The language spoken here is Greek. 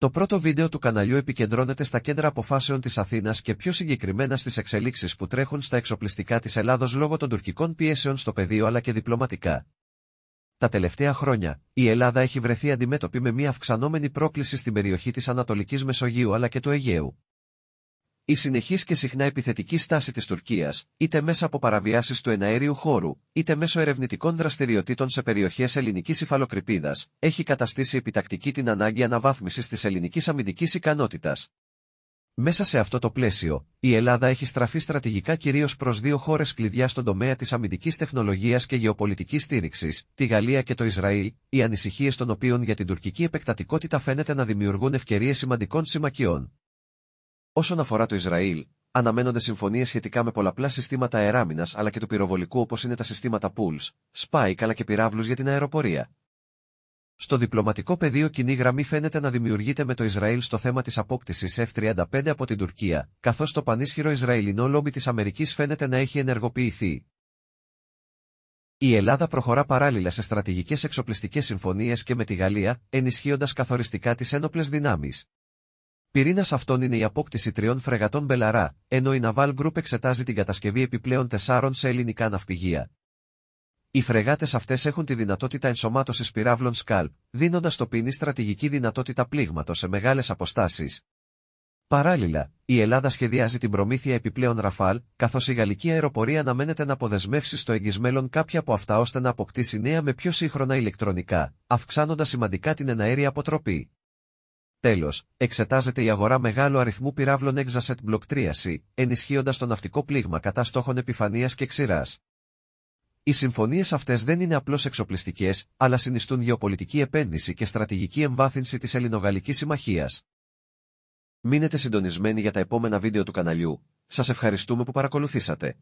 Το πρώτο βίντεο του καναλιού επικεντρώνεται στα κέντρα αποφάσεων της Αθήνας και πιο συγκεκριμένα στις εξελίξεις που τρέχουν στα εξοπλιστικά της Ελλάδος λόγω των τουρκικών πιέσεων στο πεδίο αλλά και διπλωματικά. Τα τελευταία χρόνια, η Ελλάδα έχει βρεθεί αντιμέτωπη με μια αυξανόμενη πρόκληση στην περιοχή της Ανατολικής Μεσογείου αλλά και του Αιγαίου. Η συνεχής και συχνά επιθετική στάση της Τουρκίας, είτε μέσα από παραβιάσεις του εναέριου χώρου, είτε μέσω ερευνητικών δραστηριοτήτων σε περιοχές ελληνικής υφαλοκρηπίδας, έχει καταστήσει επιτακτική την ανάγκη αναβάθμισης της ελληνικής αμυντικής ικανότητας. Μέσα σε αυτό το πλαίσιο, η Ελλάδα έχει στραφεί στρατηγικά κυρίως προς δύο χώρες κλειδιά στον τομέα της αμυντικής τεχνολογίας και γεωπολιτικής στήριξης, τη Γαλλία και το Ισραήλ, οι ανησυχίες των οποίων για την τουρκική επεκτατικότητα φαίνεται να δημιουργούν ευκαιρίες σημαντικών συμμαχιών. Όσον αφορά το Ισραήλ, αναμένονται συμφωνίες σχετικά με πολλαπλά συστήματα αεράμινας αλλά και του πυροβολικού όπως είναι τα συστήματα Pulse, Spike αλλά και πυράβλους για την αεροπορία. Στο διπλωματικό πεδίο κοινή γραμμή φαίνεται να δημιουργείται με το Ισραήλ στο θέμα της απόκτησης F-35 από την Τουρκία, καθώς το πανίσχυρο Ισραηλινό λόμπι της Αμερικής φαίνεται να έχει ενεργοποιηθεί. Η Ελλάδα προχωρά παράλληλα σε στρατηγικές εξοπλιστικές συμφωνίες και με τη Γαλλία, ενισχύοντας καθοριστικά τις ένοπλες δυνάμεις. Πυρήνας αυτών είναι η απόκτηση 3 φρεγατών Μπελαρά, ενώ η Naval Group εξετάζει την κατασκευή επιπλέον 4 σε ελληνικά ναυπηγεία. Οι φρεγάτες αυτές έχουν τη δυνατότητα ενσωμάτωσης πυράβλων Scalp, δίνοντας στο ποινή στρατηγική δυνατότητα πλήγματος σε μεγάλες αποστάσεις. Παράλληλα, η Ελλάδα σχεδιάζει την προμήθεια επιπλέον Rafale, καθώς η γαλλική αεροπορία αναμένεται να αποδεσμεύσει στο εγγύς μέλλον κάποια από αυτά ώστε να αποκτήσει νέα με πιο σύγχρονα ηλεκτρονικά, αυξάνοντας σημαντικά την εναέρια αποτροπή. Τέλος, εξετάζεται η αγορά μεγάλου αριθμού πυράβλων Exocet Block 3C, ενισχύοντας το ναυτικό πλήγμα κατά στόχων επιφανείας και ξηράς. Οι συμφωνίες αυτές δεν είναι απλώς εξοπλιστικές, αλλά συνιστούν γεωπολιτική επένδυση και στρατηγική εμβάθυνση της ελληνογαλλικής συμμαχίας. Μείνετε συντονισμένοι για τα επόμενα βίντεο του καναλιού. Σας ευχαριστούμε που παρακολουθήσατε.